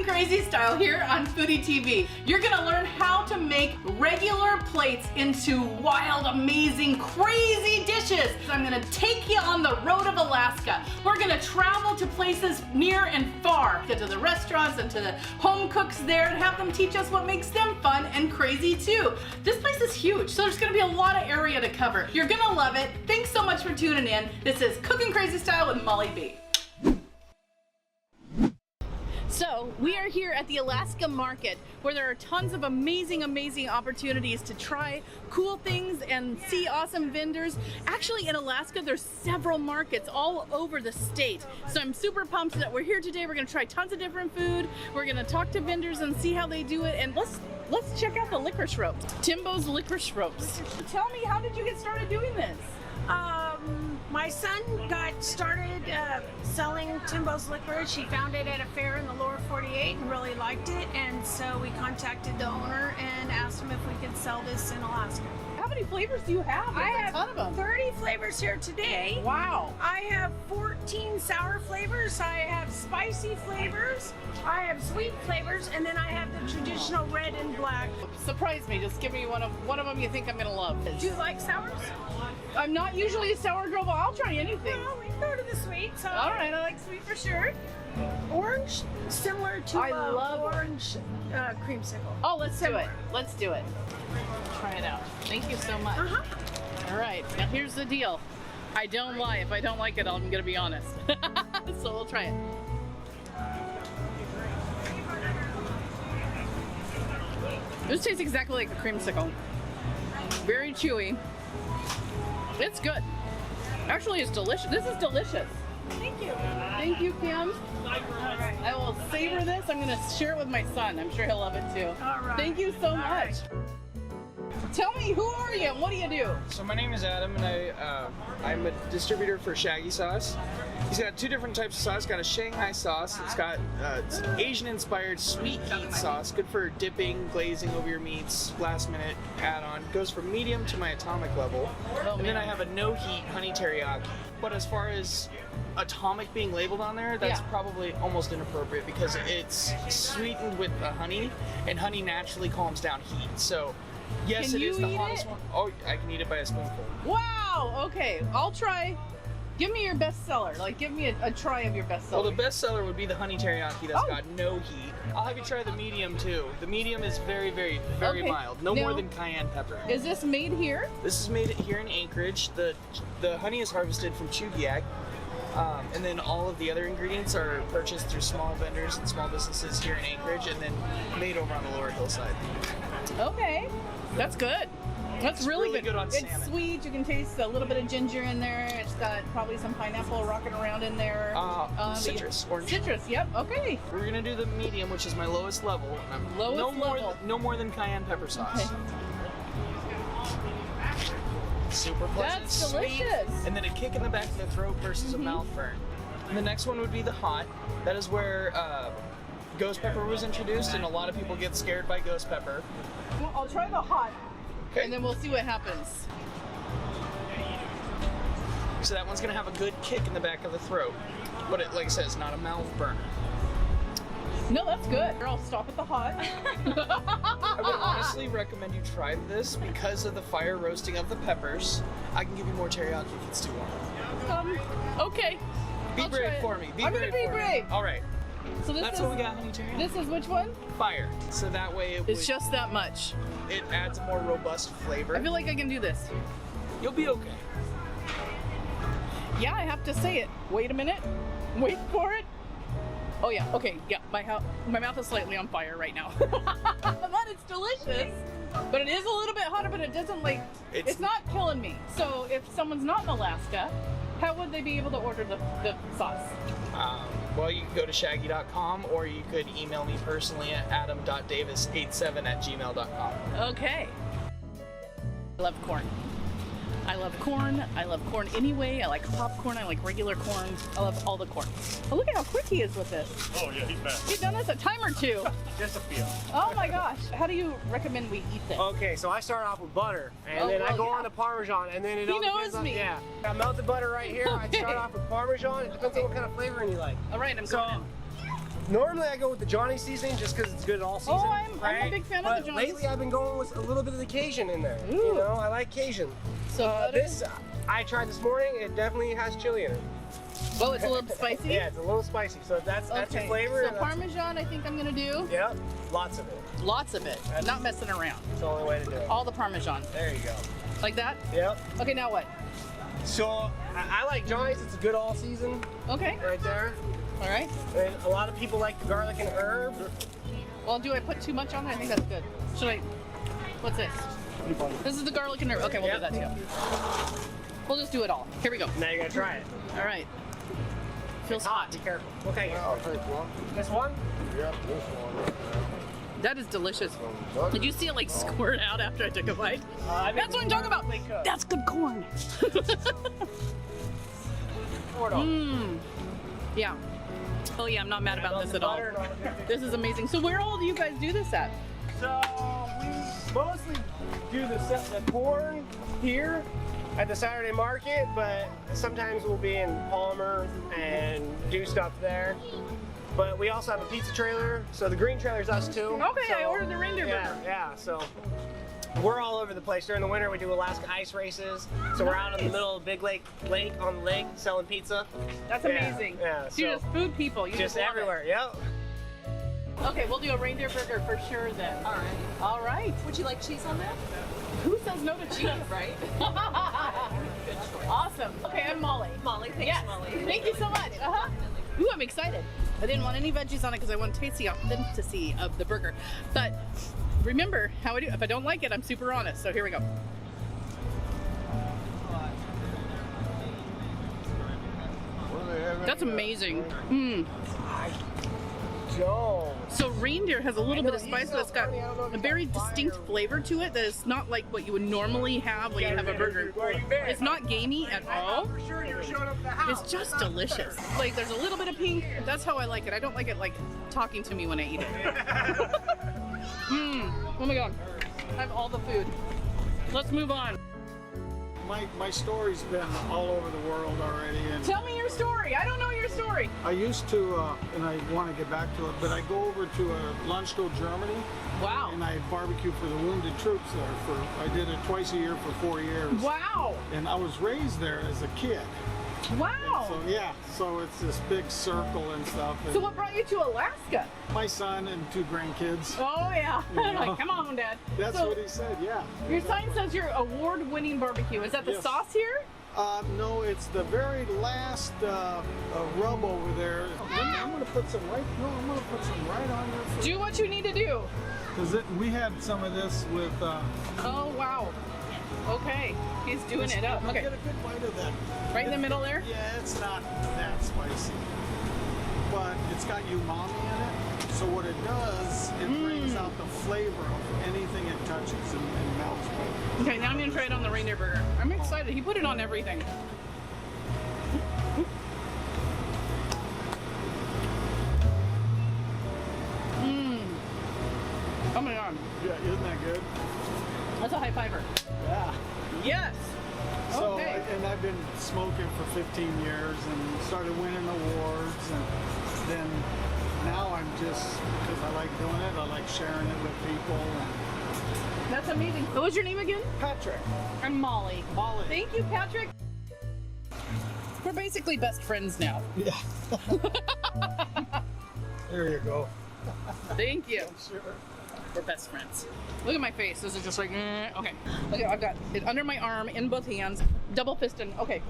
Crazy Style here on Foodie TV. You're gonna learn how to make regular plates into wild, amazing, crazy dishes. I'm gonna take you on the road of Alaska. We're gonna travel to places near and far, get to the restaurants and to the home cooks there and have them teach us what makes them fun and crazy too. This place is huge, so there's gonna be a lot of area to cover. You're gonna love it. Thanks so much for tuning in. This is Cooking Crazy Style with Molly B. So we are here at the Alaska Market where there are tons of amazing opportunities to try cool things and see awesome vendors. Actually in Alaska there's several markets all over the state. So I'm super pumped that we're here today. We're gonna try tons of different food. We're gonna talk to vendors and see how they do it, and let's check out the licorice ropes. Timbo's licorice ropes. Tell me, how did you get started doing this? My son got started selling Timbo's licorice. He found it at a fair in the lower 48 and really liked it, and so we contacted the owner and asked him if we could sell this in Alaska. How many flavors do you have? I have a ton of them. 30 flavors here today. Wow. I have 14 sour flavors, I have spicy flavors, I have sweet flavors, and then I have the traditional red and black. Surprise me, just give me one of them you think I'm gonna love. Do you like sours? I'm not usually a sour girl, but I'll try anything. Well, we can go to the sweet. So all right, I like sweet for sure. Orange, similar to I love orange creamsicle. Oh, let's do it. Let's do it. Try it out. Thank you so much. All right, now here's the deal. I don't lie. If I don't like it, I'm gonna be honest. So we'll try it. This tastes exactly like a creamsicle. Very chewy. It's good. Actually, it's delicious. This is delicious. Thank you. Thank you, Kim. I will savor this. I'm going to share it with my son. I'm sure he'll love it too. All right. Thank you so much. Right. Tell me, who are you and what do you do? So my name is Adam, and I'm a distributor for Shaggy Sauce. He's got two different types of sauce. He's got a Shanghai sauce. It's got it's an Asian-inspired sweet heat sauce, good for dipping, glazing over your meats, last-minute add-on. Goes from medium to my atomic level. And then I have a no-heat honey teriyaki. But as far as atomic being labeled on there, that's probably almost inappropriate because it's sweetened with the honey, and honey naturally calms down heat. So yes, it is the hottest one. Oh, I can eat it by a spoonful. Wow, okay, I'll try. Give me your best seller. Like, give me a try of your best seller. Well, the best seller would be the honey teriyaki that's got no heat. I'll have you try the medium too. The medium is very mild. No more than cayenne pepper. Is this made here? This is made here in Anchorage. The honey is harvested from Chugiak. And then all of the other ingredients are purchased through small vendors and small businesses here in Anchorage, and then made over on the lower hillside. Okay, that's good. That's really good on salmon. It's sweet. You can taste a little bit of ginger in there. It's got probably some pineapple rocking around in there. Citrus, orange. Citrus, yep. Okay. We're gonna do the medium, which is my lowest level. No more than cayenne pepper sauce. Okay. Super pleasant, That's sweet, delicious. and then a kick in the back of the throat versus a mouth burn. And the next one would be the hot. That is where ghost pepper was introduced, and a lot of people get scared by ghost pepper. Well, I'll try the hot, Okay. and then we'll see what happens. So that one's gonna have a good kick in the back of the throat, but it, like I said, it's not a mouth burner. No, that's good. I'll stop at the hot. I would honestly recommend you try this because of the fire roasting of the peppers. I can give you more teriyaki if it's too warm. Okay. Be I'll brave try it. for me. I'm gonna be brave. All right. So this That's is what we got, honey teriyaki. This is which one? Fire. So that way It's just that much. it adds a more robust flavor. I feel like I can do this. You'll be okay. Yeah, I have to say it. Wait a minute. Wait for it. Oh yeah, okay, yeah, my mouth is slightly on fire right now. But it's delicious. But it is a little bit hotter, but it doesn't it's not killing me. So if someone's not in Alaska, how would they be able to order the sauce? Well, you can go to shaggy.com, or you could email me personally at adam.davis87@gmail.com. Okay. I love corn. I love corn. I love corn anyway. I like popcorn. I like regular corn. I love all the corn. Oh, look at how quick he is with this. Oh yeah, he's fast. He's done this a time or two. Just a few. Oh my gosh. How do you recommend we eat this? Okay, so I start off with butter, and then I go on to Parmesan, and then it all depends on, yeah. I melt the butter right here. I start off with Parmesan. It depends on what kind of flavoring you like. All right, I'm going in. Normally I go with the Johnny seasoning just because it's good all season. Oh, I'm a big fan of the Johnny's. Lately I've been going with a little bit of the Cajun in there. Ooh. You know, I like Cajun. So This I tried this morning. It definitely has chili in it. oh, it's a little spicy? Yeah, it's a little spicy. So that's your flavor. So Parmesan I think I'm gonna do. Yep, lots of it. Lots of it. Not messing around. That's the only way to do it. All the Parmesan. There you go. Like that? Yep. Okay, now what? So I like Johnny's. It's a good all season Okay. right there. All right. And a lot of people like the garlic and herb. Well, do I put too much on there? I think that's good. Should I? What's this? This is the garlic and herb. Okay, we'll do that too. We'll just do it all. Here we go. Now you gotta try it. All right. Feels hot. Be careful. Okay. I'll take one. This one? Yep, this one. That is delicious. Did you see it like squirt out after I took a bite? That's what I'm talking about. Cooked. That's good corn. Mmm. Yeah. Oh yeah, I'm not mad about this at all. This is amazing. So where all do you guys do this at? So we mostly do the corn here at the Saturday market, but sometimes we'll be in Palmer and do stuff there. But we also have a pizza trailer, so the green trailer's us too. Okay, so, I ordered the reindeer burger. Yeah, so we're all over the place. During the winter, we do Alaska ice races. So we're out in the middle of Big Lake on the lake selling pizza. That's amazing. Yeah, So you're just food people. You just love it. everywhere. Yep. Okay, we'll do a reindeer burger for sure then. All right. All right. Would you like cheese on that? Who says no to cheese? Right? Awesome. Okay, I'm Molly. Molly, thanks, Yes. Molly. Thank you so much. Ooh, I'm excited. I didn't want any veggies on it because I want tasty authenticity of the burger. But remember how I do. If I don't like it, I'm super honest. So here we go. What do they have in That's there? amazing. Mmm. Joe. So reindeer has a little bit of spice, but it's got a very distinct flavor to it that is not like what you would normally have when you have a burger. It's not gamey at all. It's just delicious. Like there's a little bit of pink. That's how I like it. I don't like it like talking to me when I eat it. Mmm. Oh my god. I have all the food. Let's move on. My story's been all over the world already, and Tell me your story. I don't know your story. I used to, and I want to get back to it, but I go over to Lunchco, Germany, Wow. and I barbecue for the wounded troops there. I did it twice a year for 4 years. Wow. And I was raised there as a kid. Wow. So yeah, so it's this big circle and stuff. And So what brought you to Alaska? my son and 2 grandkids. Oh yeah. Yeah. Like, come on, Dad. That's So- what he said. Yeah. Your sign says you're award-winning barbecue. Is that the Yes. sauce here? No, it's the very last rub over there. I'm gonna put some right. No, I'm gonna put some right on there. For Do what you need to do. Because we had some of this with. Oh wow. Okay, he's doing it up. Okay, Get a good bite of that. right in the middle there. Yeah, it's not that spicy, but it's got umami in it. So what it does, it brings out the flavor of anything it touches and melts with. Okay, now I'm gonna try it on the reindeer burger. I'm excited. He put it on everything. Mmm. Oh my god, Yeah, isn't that good? that's a high fiver. Yeah. Yes. So, Okay. and I've been smoking for 15 years and started winning awards, and then now I'm just, because I like doing it, I like sharing it with people. And That's amazing. What was your name again? Patrick. I'm Molly. Molly. Thank you, Patrick. We're basically best friends now. Yeah. There you go. Thank you. Sure. We're best friends. Look at my face. This is just like, okay. Okay, I've got it under my arm, in both hands, double fisting. Okay.